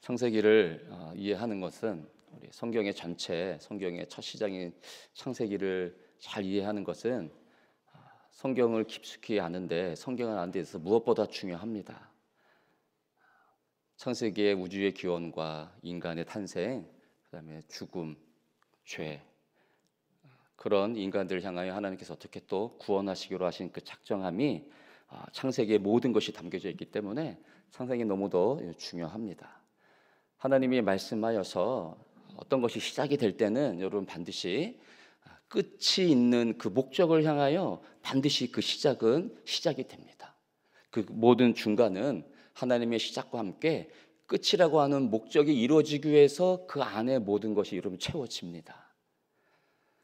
창세기를 이해하는 것은 우리 성경의 전체, 성경의 첫 시작인 창세기를 잘 이해하는 것은 성경을 깊숙이 아는데, 성경을 아는 데 있어서 무엇보다 중요합니다. 창세기의 우주의 기원과 인간의 탄생, 그다음에 죽음, 죄, 그런 인간들을 향하여 하나님께서 어떻게 또 구원하시기로 하신 그 작정함이 창세기의 모든 것이 담겨져 있기 때문에 창세기 너무도 중요합니다. 하나님이 말씀하여서 어떤 것이 시작이 될 때는 여러분 반드시 끝이 있는 그 목적을 향하여 반드시 그 시작은 시작이 됩니다. 그 모든 중간은 하나님의 시작과 함께 끝이라고 하는 목적이 이루어지기 위해서 그 안에 모든 것이 여러분 채워집니다.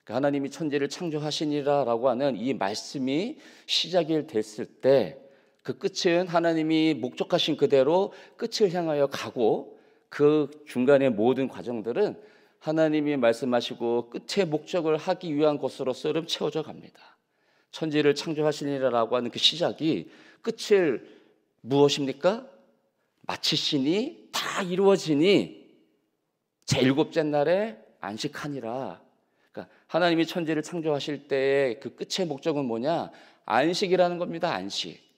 하나님이 천지를 창조하시니라라고 하는 이 말씀이 시작이 됐을 때 그 끝은 하나님이 목적하신 그대로 끝을 향하여 가고, 그 중간의 모든 과정들은 하나님이 말씀하시고 끝의 목적을 하기 위한 것으로서 채워져 갑니다. 천지를 창조하시니라라고 하는 그 시작이 끝을 무엇입니까? 마치시니 다 이루어지니 제7째 날에 안식하니라. 그러니까 하나님이 천지를 창조하실 때의 그 끝의 목적은 뭐냐? 안식이라는 겁니다. 안식.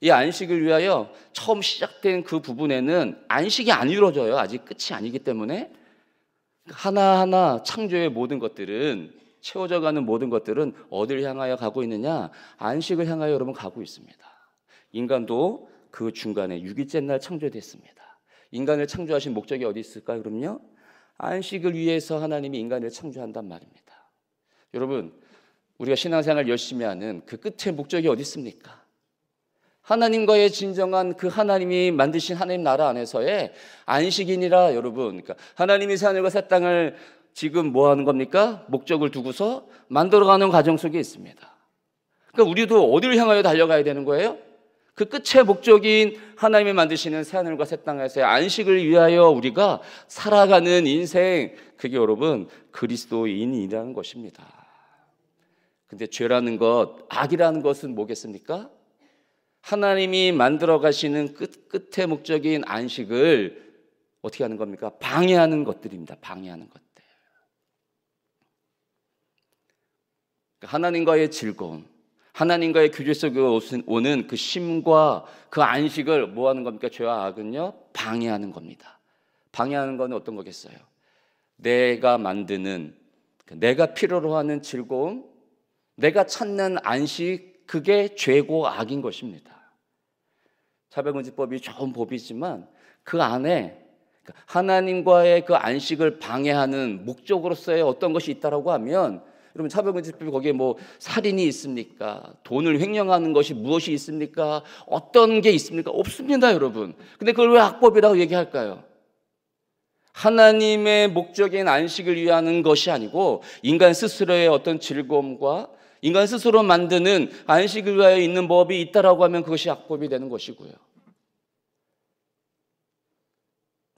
이 안식을 위하여 처음 시작된 그 부분에는 안식이 안 이루어져요. 아직 끝이 아니기 때문에 하나하나 창조의 모든 것들은, 채워져가는 모든 것들은 어디를 향하여 가고 있느냐? 안식을 향하여 여러분 가고 있습니다. 인간도 그 중간에 6일째 날 창조됐습니다. 인간을 창조하신 목적이 어디 있을까요? 그럼요, 안식을 위해서 하나님이 인간을 창조한단 말입니다. 여러분, 우리가 신앙생활 열심히 하는 그 끝의 목적이 어디 있습니까? 하나님과의 진정한 그 하나님이 만드신 하나님 나라 안에서의 안식이니라. 여러분, 그러니까 하나님이 새하늘과 새 땅을 지금 뭐 하는 겁니까? 목적을 두고서 만들어가는 과정 속에 있습니다. 그러니까 우리도 어디를 향하여 달려가야 되는 거예요? 그 끝의 목적인 하나님이 만드시는 새하늘과 새 땅에서의 안식을 위하여 우리가 살아가는 인생, 그게 여러분 그리스도인이라는 것입니다. 근데 죄라는 것, 악이라는 것은 뭐겠습니까? 하나님이 만들어 가시는 끝의 목적인 안식을 어떻게 하는 겁니까? 방해하는 것들입니다. 방해하는 것들. 하나님과의 즐거움, 하나님과의 교제 속에 오는 그 쉼과 그 안식을 뭐 하는 겁니까? 죄와 악은요, 방해하는 겁니다. 방해하는 건 어떤 거겠어요? 내가 만드는, 내가 필요로 하는 즐거움, 내가 찾는 안식, 그게 죄고 악인 것입니다. 차별금지법이 좋은 법이지만 그 안에 하나님과의 그 안식을 방해하는 목적으로서의 어떤 것이 있다라고 하면, 여러분 차별금지법이 거기에 뭐 살인이 있습니까? 돈을 횡령하는 것이 무엇이 있습니까? 어떤 게 있습니까? 없습니다, 여러분. 근데 그걸 왜 악법이라고 얘기할까요? 하나님의 목적인 안식을 위하는 것이 아니고 인간 스스로의 어떤 즐거움과 인간 스스로 만드는 안식을 위하여 있는 법이 있다라고 하면 그것이 악법이 되는 것이고요.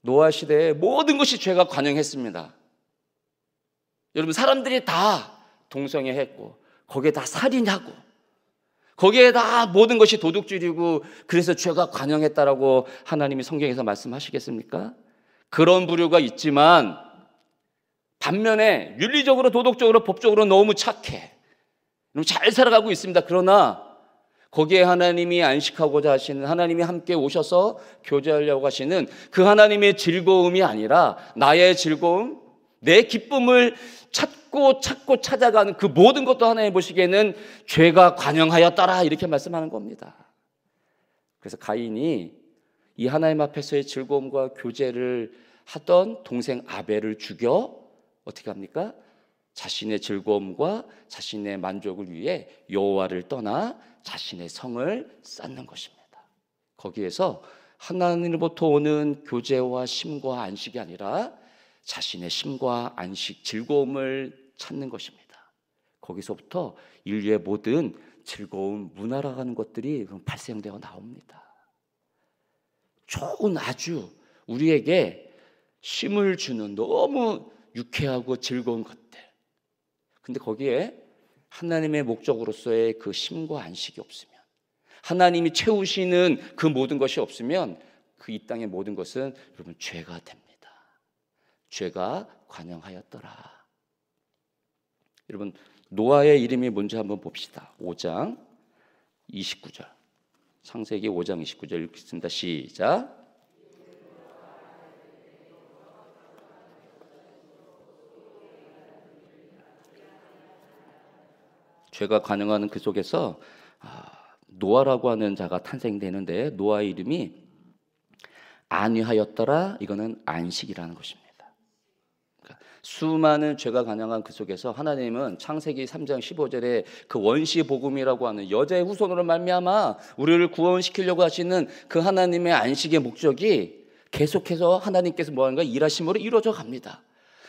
노아 시대에 모든 것이 죄가 관영했습니다. 여러분, 사람들이 다 동성애했고 거기에 다 살인하고 거기에 다 모든 것이 도둑질이고 그래서 죄가 관영했다라고 하나님이 성경에서 말씀하시겠습니까? 그런 부류가 있지만 반면에 윤리적으로, 도덕적으로, 법적으로 너무 착해, 잘 살아가고 있습니다. 그러나 거기에 하나님이 안식하고자 하시는, 하나님이 함께 오셔서 교제하려고 하시는 그 하나님의 즐거움이 아니라 나의 즐거움, 내 기쁨을 찾고 찾아가는 그 모든 것도 하나님 보시기에는 죄가 관영하였더라, 이렇게 말씀하는 겁니다. 그래서 가인이 이 하나님 앞에서의 즐거움과 교제를 하던 동생 아벨을 죽여 어떻게 합니까? 자신의 즐거움과 자신의 만족을 위해 여호와를 떠나 자신의 성을 쌓는 것입니다. 거기에서 하나님으로부터 오는 교제와 쉼과 안식이 아니라 자신의 쉼과 안식, 즐거움을 찾는 것입니다. 거기서부터 인류의 모든 즐거움, 문화라는 것들이 발생되어 나옵니다. 좋은, 아주 우리에게 쉼을 주는 너무 유쾌하고 즐거운 것들, 근데 거기에 하나님의 목적으로서의 그 쉼과 안식이 없으면, 하나님이 채우시는 그 모든 것이 없으면 그 이 땅의 모든 것은 여러분 죄가 됩니다. 죄가 관영하였더라. 여러분 노아의 이름이 뭔지 한번 봅시다. 5장 29절. 창세기 5장 29절 읽겠습니다. 시작. 죄가 관영하는 그 속에서 노아라고 하는 자가 탄생되는데 노아의 이름이 안위하였더라. 이거는 안식이라는 것입니다. 그러니까 수많은 죄가 관영한 그 속에서 하나님은 창세기 3장 15절에 그 원시 복음이라고 하는 여자의 후손으로 말미암아 우리를 구원시키려고 하시는 그 하나님의 안식의 목적이 계속해서 하나님께서 뭐하는가 일하심으로 이루어져 갑니다.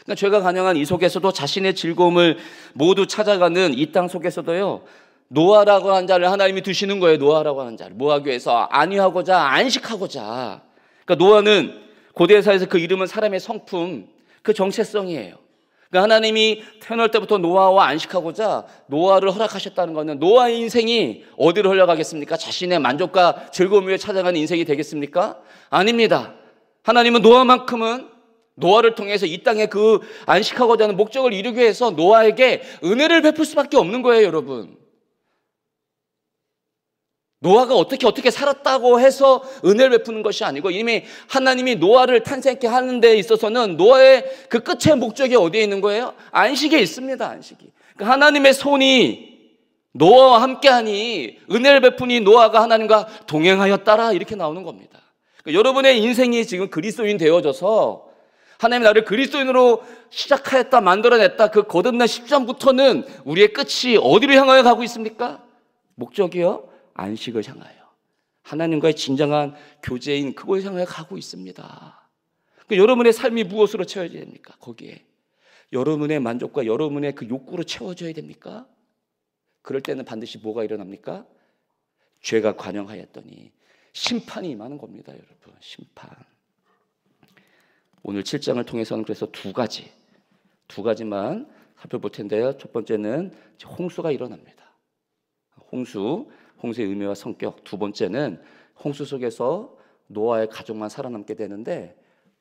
그러니까 죄가 관영한 이 속에서도 자신의 즐거움을 모두 찾아가는 이 땅 속에서도요, 노아라고 하는 자를 하나님이 두시는 거예요. 노아라고 하는 자를 모아기 위해서 안위하고자 안식하고자. 그러니까 노아는 고대사에서 그 이름은 사람의 성품, 그 정체성이에요. 그러니까 하나님이 태어날 때부터 노아와 안식하고자 노아를 허락하셨다는 것은 노아의 인생이 어디로 흘러가겠습니까? 자신의 만족과 즐거움 위에 찾아가는 인생이 되겠습니까? 아닙니다. 하나님은 노아를 통해서 이 땅에 그 안식하고자 하는 목적을 이루기 위해서 노아에게 은혜를 베풀 수밖에 없는 거예요, 여러분. 노아가 어떻게 살았다고 해서 은혜를 베푸는 것이 아니고 이미 하나님이 노아를 탄생케 하는 데 있어서는 노아의 그 끝의 목적이 어디에 있는 거예요? 안식에 있습니다. 안식이. 그러니까 하나님의 손이 노아와 함께하니 은혜를 베푸니 노아가 하나님과 동행하였다라 이렇게 나오는 겁니다. 그러니까 여러분의 인생이 지금 그리스도인 되어져서 하나님 나를 그리스도인으로 시작하였다 만들어냈다 그 거듭난 시점부터는 우리의 끝이 어디로 향하여 가고 있습니까? 목적이요? 안식을 향하여 하나님과의 진정한 교제인 그걸 향하여 가고 있습니다. 그러니까 여러분의 삶이 무엇으로 채워져야 됩니까? 거기에 여러분의 만족과 여러분의 그 욕구로 채워져야 됩니까? 그럴 때는 반드시 뭐가 일어납니까? 죄가 관영하였더니 심판이 임하는 겁니다. 여러분, 심판. 오늘 7장을 통해서는 그래서 두 가지만 살펴볼 텐데요. 첫 번째는 홍수가 일어납니다. 홍수의 의미와 성격. 두 번째는 홍수 속에서 노아의 가족만 살아남게 되는데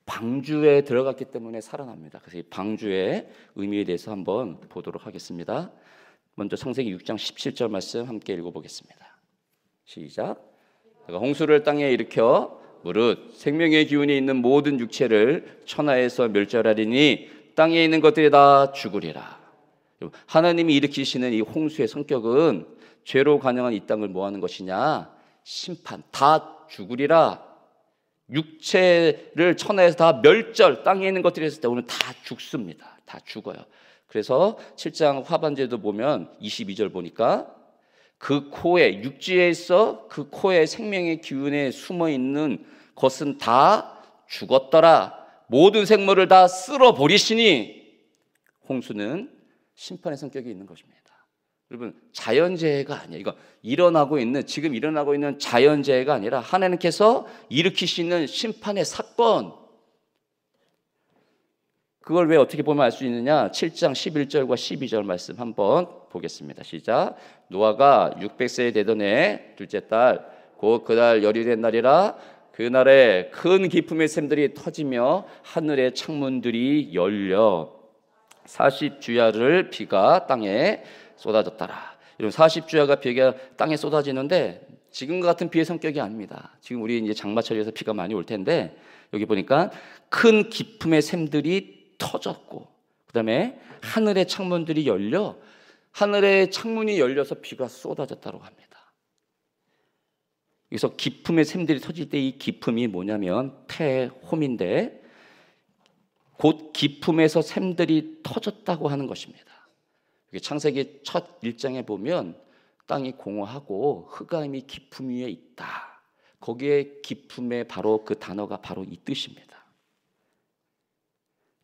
방주에 들어갔기 때문에 살아납니다. 그래서 이 방주의 의미에 대해서 한번 보도록 하겠습니다. 먼저 창세기 6장 17절 말씀 함께 읽어보겠습니다. 시작. 내가 홍수를 땅에 일으켜 무릇 생명의 기운이 있는 모든 육체를 천하에서 멸절하리니 땅에 있는 것들이 다 죽으리라. 하나님이 일으키시는 이 홍수의 성격은 죄로 관영한 이 땅을 뭐 하는 것이냐? 심판, 다 죽으리라. 육체를 천하에서 다 멸절, 땅에 있는 것들이 했을 때 오늘 다 죽습니다. 다 죽어요. 그래서 7장 하반절도 보면 22절 보니까 그 코에, 육지에 있어 그 코에 생명의 기운에 숨어있는 것은 다 죽었더라. 모든 생물을 다 쓸어버리시니 홍수는 심판의 성격이 있는 것입니다. 여러분, 자연재해가 아니에요. 이거 지금 일어나고 있는 자연재해가 아니라 하나님께서 일으키시는 심판의 사건. 그걸 왜 어떻게 보면 알 수 있느냐? 7장 11절과 12절 말씀 한번 보겠습니다. 시작. 노아가 600세 되던 해 둘째 달 곧 그달 열이 된 날이라 그날에 큰 기품의 샘들이 터지며 하늘의 창문들이 열려 40주야를 비가 땅에 쏟아졌더라. 이런 40주야가 비가 땅에 쏟아지는데 지금과 같은 비의 성격이 아닙니다. 지금 우리 이제 장마철이어서 비가 많이 올 텐데 여기 보니까 큰 기품의 샘들이 터졌고 그다음에 하늘의 창문들이 열려 하늘의 창문이 열려서 비가 쏟아졌다고 합니다. 여기서 기품의 샘들이 터질 때 이 기품이 뭐냐면 태홈인데 곧 기품에서 샘들이 터졌다고 하는 것입니다. 창세기 첫 1장에 보면 땅이 공허하고 흑암이 기품 위에 있다. 거기에 기품의 바로 그 단어가 바로 이 뜻입니다.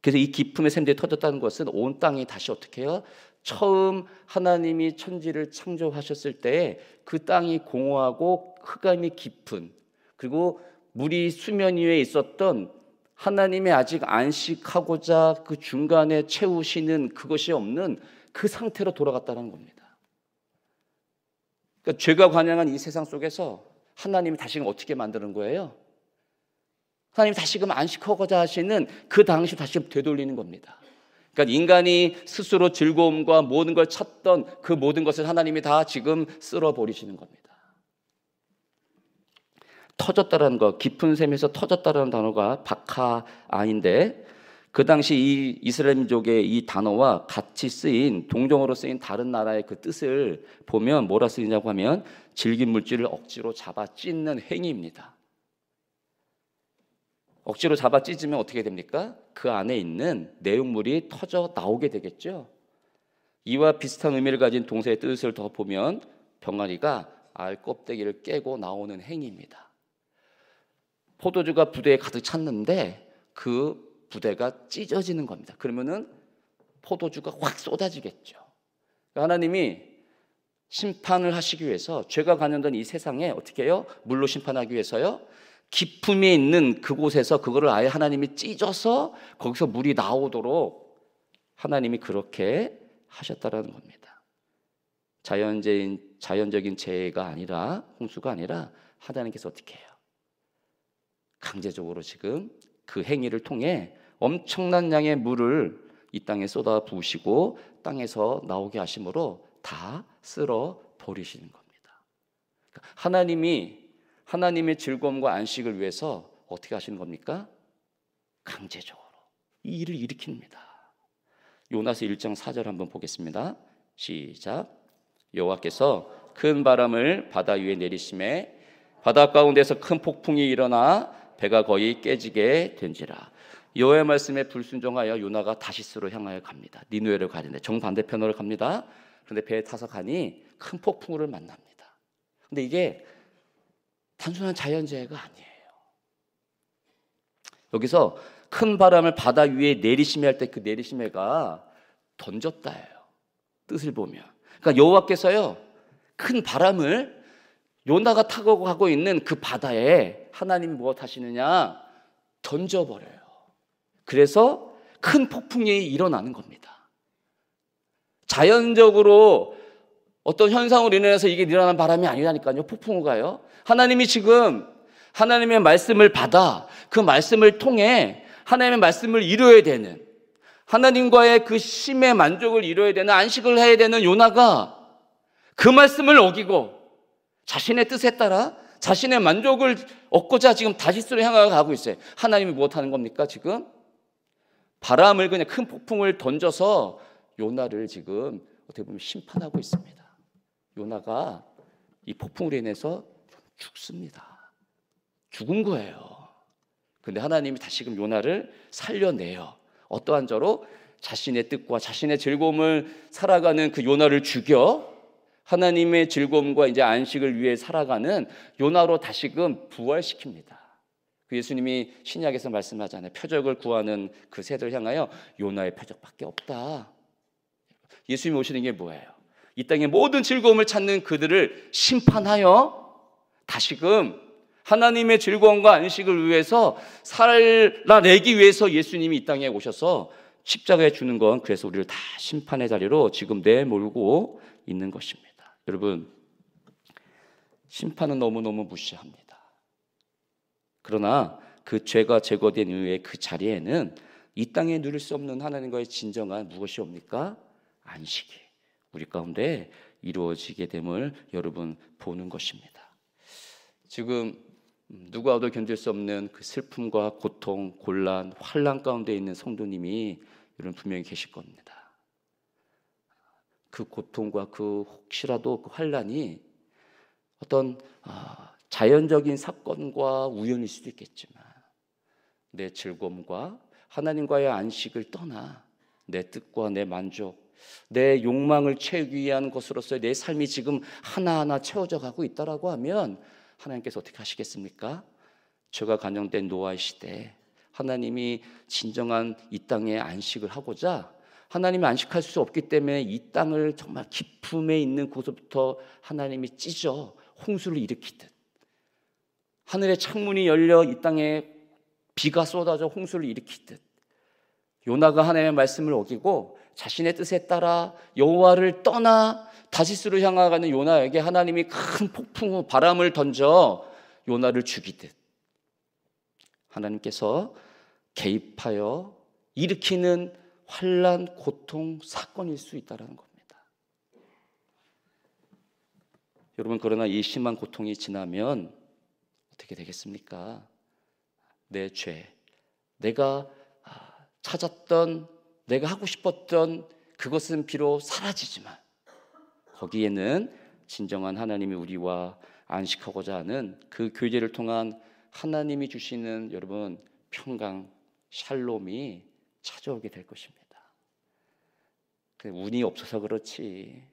그래서 이 기품의 샘들이 터졌다는 것은 온 땅이 다시 어떻게 해요? 처음 하나님이 천지를 창조하셨을 때 그 땅이 공허하고 흑암이 깊은 그리고 물이 수면 위에 있었던 하나님의 아직 안식하고자 그 중간에 채우시는 그것이 없는 그 상태로 돌아갔다는 겁니다. 그러니까 죄가 관영한 이 세상 속에서 하나님이 다시 어떻게 만드는 거예요? 하나님이 다시금 안식하고자 하시는 그 당시 다시 되돌리는 겁니다. 그러니까 인간이 스스로 즐거움과 모든 걸 찾던 그 모든 것을 하나님이 다 지금 쓸어버리시는 겁니다. 터졌다라는 거, 깊은 샘에서 터졌다라는 단어가 바카아인데, 그 당시 이 이스라엘 민족의 이 단어와 같이 쓰인, 동정어로 쓰인 다른 나라의 그 뜻을 보면 뭐라 쓰이냐고 하면 질긴 물질을 억지로 잡아 찢는 행위입니다. 억지로 잡아 찢으면 어떻게 됩니까? 그 안에 있는 내용물이 터져 나오게 되겠죠. 이와 비슷한 의미를 가진 동사의 뜻을 더 보면 병아리가 알 껍데기를 깨고 나오는 행위입니다. 포도주가 부대에 가득 찼는데 그 부대가 찢어지는 겁니다. 그러면은 포도주가 확 쏟아지겠죠. 하나님이 심판을 하시기 위해서, 죄가 관련된 이 세상에 어떻게 해요? 물로 심판하기 위해서요, 깊음이 있는 그곳에서 그거를 아예 하나님이 찢어서 거기서 물이 나오도록 하나님이 그렇게 하셨다라는 겁니다. 자연적인 재해가 아니라, 홍수가 아니라 하나님께서 어떻게 해요? 강제적으로 지금 그 행위를 통해 엄청난 양의 물을 이 땅에 쏟아 부으시고 땅에서 나오게 하심으로 다 쓸어 버리시는 겁니다. 하나님의 즐거움과 안식을 위해서 어떻게 하시는 겁니까? 강제적으로 이 일을 일으킵니다. 요나서 1장 4절 한번 보겠습니다. 시작. 여호와께서 큰 바람을 바다 위에 내리심에 바다 가운데서 큰 폭풍이 일어나 배가 거의 깨지게 된지라. 여호와의 말씀에 불순종하여 요나가 다시스로 향하여 갑니다. 니느웨를 가는데 정반대편으로 갑니다. 그런데 배에 타서 가니 큰 폭풍우를 만납니다. 근데 이게 단순한 자연재해가 아니에요. 여기서 큰 바람을 바다 위에 내리심에 할 때 그 내리심에가 던졌다예요. 뜻을 보면. 그러니까 여호와께서요, 큰 바람을 요나가 타고 가고 있는 그 바다에 하나님이 무엇 하시느냐? 던져버려요. 그래서 큰 폭풍이 일어나는 겁니다. 자연적으로 어떤 현상으로 인해서 이게 일어나는 바람이 아니라니까요. 폭풍우가요. 하나님이 지금 하나님의 말씀을 받아 그 말씀을 통해 하나님의 말씀을 이루어야 되는, 하나님과의 그 심의 만족을 이루어야 되는, 안식을 해야 되는 요나가 그 말씀을 어기고 자신의 뜻에 따라 자신의 만족을 얻고자 지금 다시스로 향하여 가고 있어요. 하나님이 무엇하는 겁니까? 지금 바람을, 그냥 큰 폭풍을 던져서 요나를 지금 어떻게 보면 심판하고 있습니다. 요나가 이 폭풍으로 인해서 죽습니다. 죽은 거예요. 근데 하나님이 다시금 요나를 살려내요. 어떠한 저로? 자신의 뜻과 자신의 즐거움을 살아가는 그 요나를 죽여 하나님의 즐거움과 이제 안식을 위해 살아가는 요나로 다시금 부활시킵니다. 그 예수님이 신약에서 말씀하잖아요. 표적을 구하는 그 세대를 향하여 요나의 표적밖에 없다. 예수님이 오시는 게 뭐예요? 이 땅의 모든 즐거움을 찾는 그들을 심판하여 다시금 하나님의 즐거움과 안식을 위해서 살아내기 위해서 예수님이 이 땅에 오셔서 십자가에 주는 건, 그래서 우리를 다 심판의 자리로 지금 내몰고 있는 것입니다. 여러분, 심판은 너무너무 무시합니다. 그러나 그 죄가 제거된 이후에 그 자리에는 이 땅에 누릴 수 없는 하나님과의 진정한 무엇이 옵니까? 안식이 우리 가운데 이루어지게 됨을 여러분 보는 것입니다. 지금 누구와도 견딜 수 없는 그 슬픔과 고통, 곤란, 환난 가운데 있는 성도님이 여러분 분명히 계실 겁니다. 그 고통과 그 혹시라도 그 환난이 어떤 자연적인 사건과 우연일 수도 있겠지만 내 즐거움과 하나님과의 안식을 떠나 내 뜻과 내 만족, 내 욕망을 채우기 위한 것으로서 내 삶이 지금 하나하나 채워져 가고 있다라고 하면 하나님께서 어떻게 하시겠습니까? 죄가 간영된 노아의 시대에 하나님이 진정한 이 땅에 안식을 하고자, 하나님이 안식할 수 없기 때문에 이 땅을 정말 깊음에 있는 곳부터 하나님이 찢어 홍수를 일으키듯, 하늘의 창문이 열려 이 땅에 비가 쏟아져 홍수를 일으키듯, 요나가 하나님의 말씀을 어기고 자신의 뜻에 따라 여호와를 떠나 다시스로 향하가는 요나에게 하나님이 큰 폭풍 후 바람을 던져 요나를 죽이듯, 하나님께서 개입하여 일으키는 환난, 고통, 사건일 수 있다는 겁니다. 여러분, 그러나 이 심한 고통이 지나면 어떻게 되겠습니까? 내 죄, 내가 찾았던, 내가 하고 싶었던 그것은 비록 사라지지만 거기에는 진정한 하나님이 우리와 안식하고자 하는 그 교제를 통한 하나님이 주시는 여러분 평강, 샬롬이 찾아오게 될 것입니다. 운이 없어서 그렇지,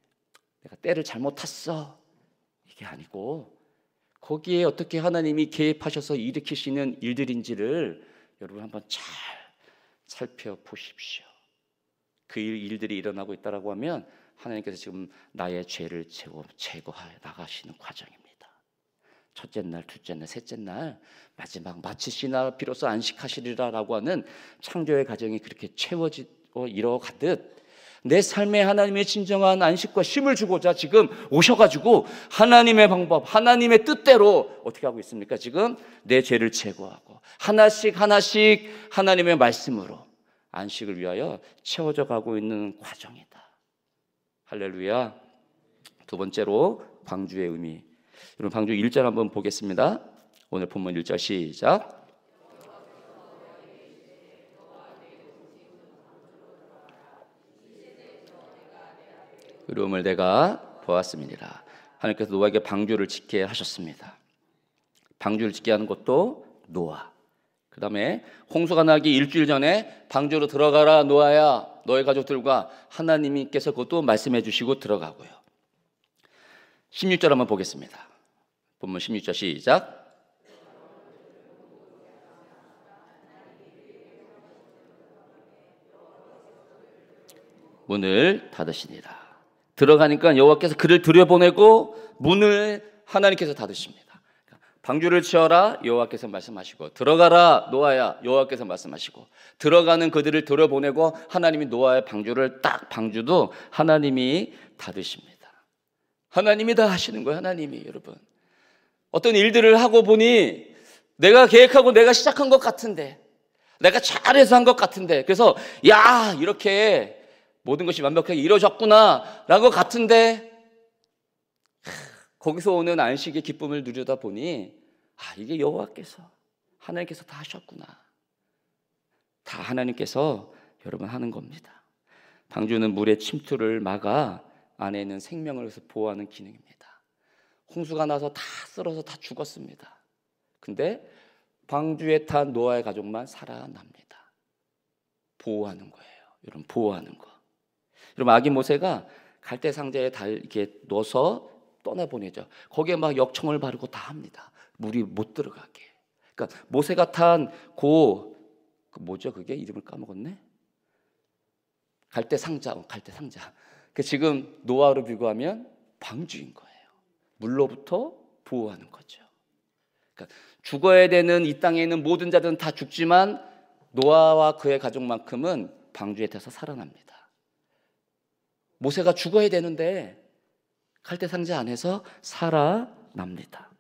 내가 때를 잘못 탔어, 이게 아니고 거기에 어떻게 하나님이 개입하셔서 일으키시는 일들인지를 여러분 한번 잘 살펴보십시오. 그 일들이 일어나고 있다라고 하면 하나님께서 지금 나의 죄를 제거하여 나가시는 과정입니다. 첫째 날, 둘째 날, 셋째 날, 마지막 마치시나 비로소 안식하시리라라고 하는 창조의 과정이 그렇게 채워지고 이뤄가듯 내 삶에 하나님의 진정한 안식과 쉼을 주고자 지금 오셔가지고 하나님의 방법, 하나님의 뜻대로 어떻게 하고 있습니까? 지금 내 죄를 제거하고 하나씩 하나씩 하나님의 말씀으로 안식을 위하여 채워져 가고 있는 과정이다. 할렐루야. 두 번째로 방주의 의미. 여러분, 방주 1절 한번 보겠습니다. 오늘 본문 1절 시작. 의로움을 내가 보았습니다. 하나님께서 노아에게 방주를 짓게 하셨습니다. 방주를 짓게 하는 것도 노아. 그 다음에 홍수가 나기 일주일 전에 방주로 들어가라 노아야, 너의 가족들과 하나님께서 그것도 말씀해 주시고 들어가고요. 16절 한번 보겠습니다. 본문 16절 시작. 문을 닫으시니라. 들어가니까 여호와께서 그를 들여보내고 문을 하나님께서 닫으십니다. 방주를 치어라 여호와께서 말씀하시고, 들어가라 노아야 여호와께서 말씀하시고, 들어가는 그들을 들여보내고 하나님이 노아의 방주를 딱, 방주도 하나님이 닫으십니다. 하나님이 다 하시는 거예요. 하나님이. 여러분, 어떤 일들을 하고 보니 내가 계획하고 내가 시작한 것 같은데, 내가 잘해서 한 것 같은데, 그래서 야 이렇게 모든 것이 완벽하게 이루어졌구나 라고 같은데, 거기서 오는 안식의 기쁨을 누리다 보니 이게 여호와께서, 하나님께서 다 하셨구나. 다 하나님께서 여러분 하는 겁니다. 방주는 물의 침투를 막아 안에 있는 생명을 위해서 보호하는 기능입니다. 홍수가 나서 다 쓸어서 다 죽었습니다. 근데 방주에 탄 노아의 가족만 살아납니다. 보호하는 거예요. 여러분, 보호하는 거. 여러분, 아기 모세가 갈대 상자에 다 이렇게 넣어서 떠나보내죠. 거기에 막 역청을 바르고 다 합니다. 물이 못 들어가게. 그러니까 모세가 탄 뭐죠? 그게 이름을 까먹었네. 갈대 상자. 그 지금 노아로 비교하면 방주인 거예요. 물로부터 보호하는 거죠. 그러니까 죽어야 되는 이 땅에 있는 모든 자들은 다 죽지만 노아와 그의 가족만큼은 방주에 대해서 살아납니다. 모세가 죽어야 되는데 갈대 상자 안에서 살아납니다.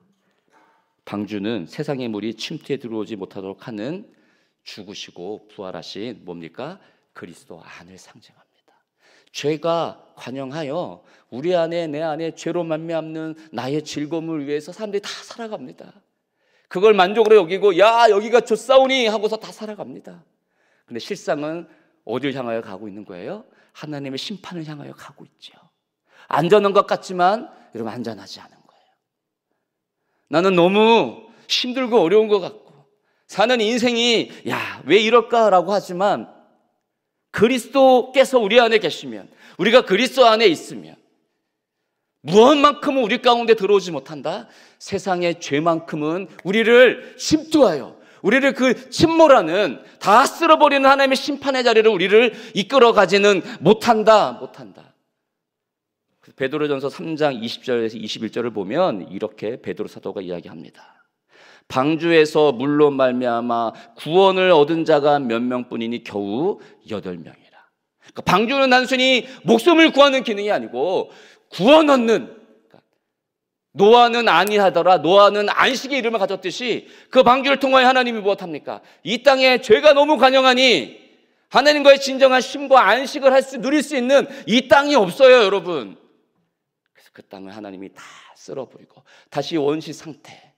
방주는 세상의 물이 침투에 들어오지 못하도록 하는 죽으시고 부활하신 뭡니까? 그리스도 안을 상징합니다. 죄가 관영하여 우리 안에, 내 안에 죄로 말미암는 나의 즐거움을 위해서 사람들이 다 살아갑니다. 그걸 만족으로 여기고 야 여기가 좋사오니 하고서 다 살아갑니다. 근데 실상은 어디를 향하여 가고 있는 거예요? 하나님의 심판을 향하여 가고 있죠. 안전한 것 같지만 여러분, 안전하지 않은 거예요. 나는 너무 힘들고 어려운 것 같고 사는 인생이 왜 이럴까라고 하지만 그리스도께서 우리 안에 계시면, 우리가 그리스도 안에 있으면 무엇만큼은 우리 가운데 들어오지 못한다? 세상의 죄만큼은 우리를 침투하여 우리를 그 침몰하는, 다 쓸어버리는 하나님의 심판의 자리를 우리를 이끌어가지는 못한다. 베드로전서 3장 20절에서 21절을 보면 이렇게 베드로 사도가 이야기합니다. 방주에서 물로 말미암아 구원을 얻은 자가 몇 명뿐이니 겨우 8명이라. 그러니까 방주는 단순히 목숨을 구하는 기능이 아니고 구원 얻는, 노아는 아니하더라. 노아는 안식의 이름을 가졌듯이 그 방주를 통하여 하나님이 무엇합니까? 이 땅에 죄가 너무 관영하니 하나님과의 진정한 쉼과 안식을 누릴 수 있는 이 땅이 없어요, 여러분. 그래서 그 땅을 하나님이 다 쓸어버리고 다시 원시 상태,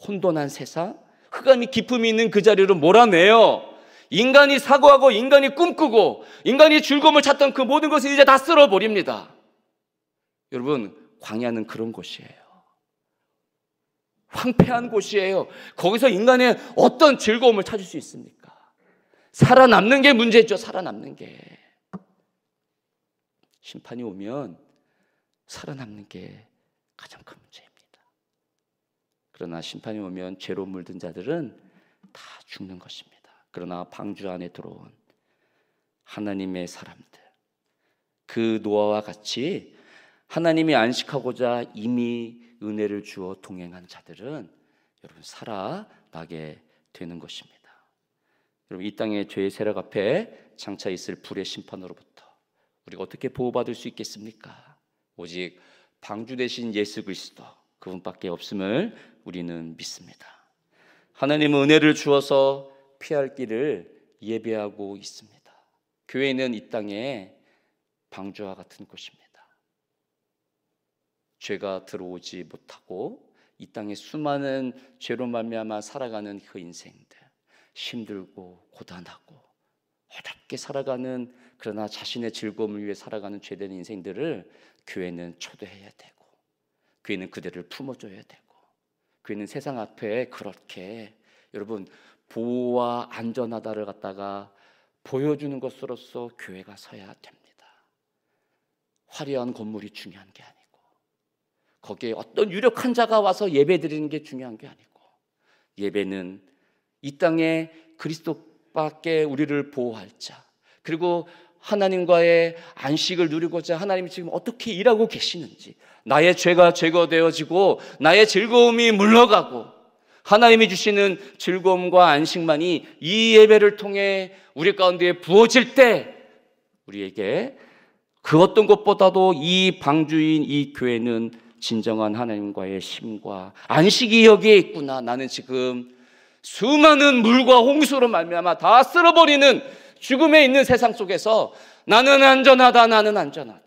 혼돈한 세상, 흑암이 기품이 있는 그 자리로 몰아내요. 인간이 사고하고 인간이 꿈꾸고 인간이 즐거움을 찾던 그 모든 것을 이제 다 쓸어버립니다. 여러분, 광야는 그런 곳이에요. 황폐한 곳이에요. 거기서 인간의 어떤 즐거움을 찾을 수 있습니까? 살아남는 게 문제죠. 살아남는 게. 심판이 오면 살아남는 게 가장 큰 문제입니다. 그러나 심판이 오면 죄로 물든 자들은 다 죽는 것입니다. 그러나 방주 안에 들어온 하나님의 사람들, 그 노아와 같이 하나님이 안식하고자 이미 은혜를 주어 동행한 자들은 여러분 살아나게 되는 것입니다. 여러분, 이 땅의 죄의 세력 앞에 장차 있을 불의 심판으로부터 우리가 어떻게 보호받을 수 있겠습니까? 오직 방주 대신 예수 그리스도, 그분밖에 없음을 우리는 믿습니다. 하나님은 은혜를 주어서 피할 길을 예배하고 있습니다. 교회는 이 땅에 방주와 같은 곳입니다. 죄가 들어오지 못하고 이 땅에 수많은 죄로 말미암아 살아가는 그 인생들, 힘들고 고단하고 어렵게 살아가는, 그러나 자신의 즐거움을 위해 살아가는 죄된 인생들을 교회는 초대해야 되고, 교회는 그들을 품어줘야 되고, 교회는 세상 앞에 그렇게 여러분 보호와 안전하다를 갖다가 보여주는 것으로서 교회가 서야 됩니다. 화려한 건물이 중요한 게 아니고, 거기에 어떤 유력한 자가 와서 예배 드리는 게 중요한 게 아니고, 예배는 이 땅에 그리스도밖에 우리를 보호할 자, 그리고 하나님과의 안식을 누리고자 하나님이 지금 어떻게 일하고 계시는지, 나의 죄가 제거되어지고 나의 즐거움이 물러가고 하나님이 주시는 즐거움과 안식만이 이 예배를 통해 우리 가운데 부어질 때 우리에게 그 어떤 것보다도 이 방주인 이 교회는 진정한 하나님과의 쉼과 안식이 여기에 있구나. 나는 지금 수많은 물과 홍수로 말미암아 다 쓸어버리는 죽음에 있는 세상 속에서 나는 안전하다, 나는 안전하다.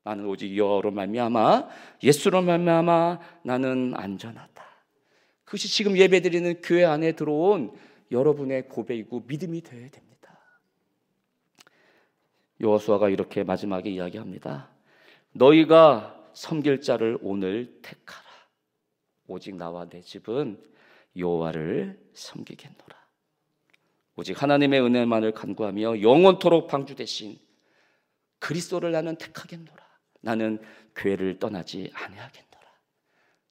나는 오직 여호와로 말미암아, 예수로 말미암아 나는 안전하다. 그것이 지금 예배드리는 교회 안에 들어온 여러분의 고백이고 믿음이 되어야 됩니다. 여호수아가 이렇게 마지막에 이야기합니다. 너희가 섬길 자를 오늘 택하라. 오직 나와 내 집은 여호와를 섬기겠노라. 오직 하나님의 은혜만을 간구하며 영원토록 방주 대신 그리스도를 나는 택하겠노라. 나는 교회를 떠나지 아니하겠노라.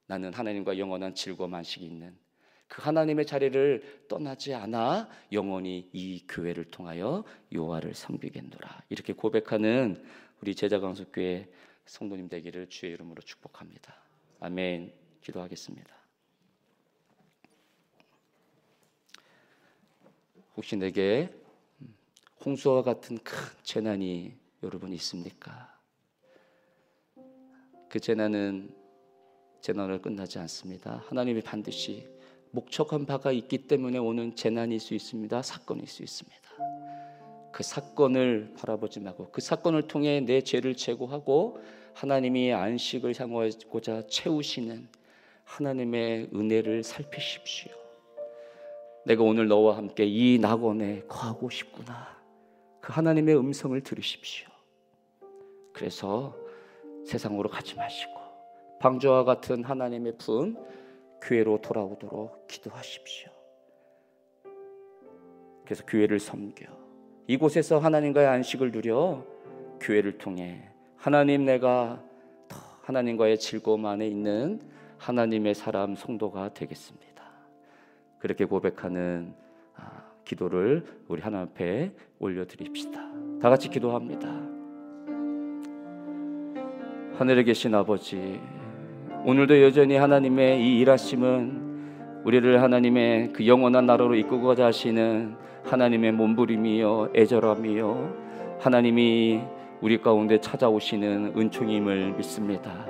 나는 하나님과 영원한 즐거움 안식이 있는 그 하나님의 자리를 떠나지 않아 영원히 이 교회를 통하여 여호와를 섬기겠노라. 이렇게 고백하는 우리 제자강석교회 성도님 되기를 주의 이름으로 축복합니다. 아멘. 기도하겠습니다. 혹시 내게 홍수와 같은 큰 재난이 여러분 있습니까? 그 재난으로 끝나지 않습니다. 하나님이 반드시 목적한 바가 있기 때문에 오는 재난일 수 있습니다. 사건일 수 있습니다. 그 사건을 바라보지 말고 그 사건을 통해 내 죄를 제거하고 하나님이 안식을 향하고자 채우시는 하나님의 은혜를 살피십시오. 내가 오늘 너와 함께 이 낙원에 거하고 싶구나. 그 하나님의 음성을 들으십시오. 그래서 세상으로 가지 마시고 방주와 같은 하나님의 품 교회로 돌아오도록 기도하십시오. 그래서 교회를 섬겨 이곳에서 하나님과의 안식을 누려 교회를 통해 하나님, 내가 더 하나님과의 즐거움 안에 있는 하나님의 사람 성도가 되겠습니다. 그렇게 고백하는 기도를 우리 하나님 앞에 올려드립시다. 다 같이 기도합니다. 하늘에 계신 아버지, 오늘도 여전히 하나님의 이 일하심은 우리를 하나님의 그 영원한 나라로 이끌고자 하시는 하나님의 몸부림이요 애절함이요 하나님이 우리 가운데 찾아오시는 은총임을 믿습니다.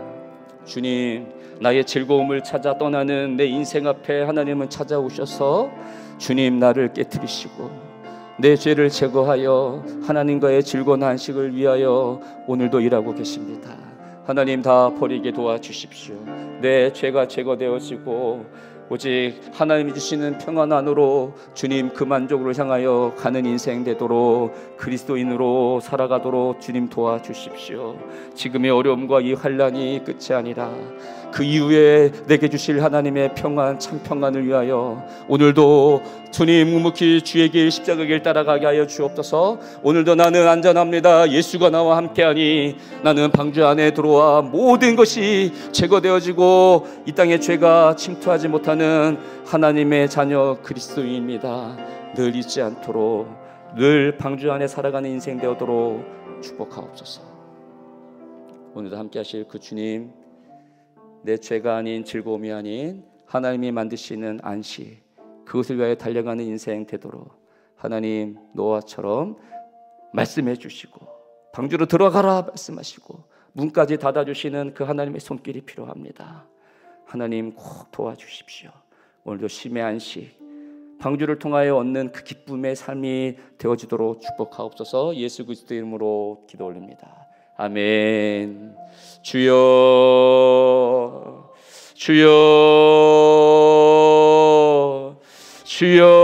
주님, 나의 즐거움을 찾아 떠나는 내 인생 앞에 하나님은 찾아오셔서 주님 나를 깨트리시고 내 죄를 제거하여 하나님과의 즐거운 안식을 위하여 오늘도 일하고 계십니다. 하나님 다 버리게 도와주십시오. 내 죄가 제거되어지고 오직 하나님이 주시는 평안 안으로 주님 그 만족으로 향하여 가는 인생 되도록 그리스도인으로 살아가도록 주님 도와주십시오. 지금의 어려움과 이 환난이 끝이 아니라 그 이후에 내게 주실 하나님의 평안, 참 평안을 위하여 오늘도 주님 묵묵히 주의 길 십자가 길 따라가게 하여 주옵소서. 오늘도 나는 안전합니다. 예수가 나와 함께하니 나는 방주 안에 들어와 모든 것이 제거되어지고 이 땅에 죄가 침투하지 못하는 하나님의 자녀 그리스도인입니다. 늘 잊지 않도록 늘 방주 안에 살아가는 인생 되도록 축복하옵소서. 오늘도 함께 하실 그 주님, 내 죄가 아닌 즐거움이 아닌 하나님이 만드시는 안식, 그것을 위하여 달려가는 인생 되도록 하나님 노아처럼 말씀해 주시고 방주로 들어가라 말씀하시고 문까지 닫아주시는 그 하나님의 손길이 필요합니다. 하나님 꼭 도와주십시오. 오늘도 쉼의 안식, 방주를 통하여 얻는 그 기쁨의 삶이 되어지도록 축복하옵소서. 예수 그리스도의 이름으로 기도 올립니다. 아멘. 주여, 주여, 주여.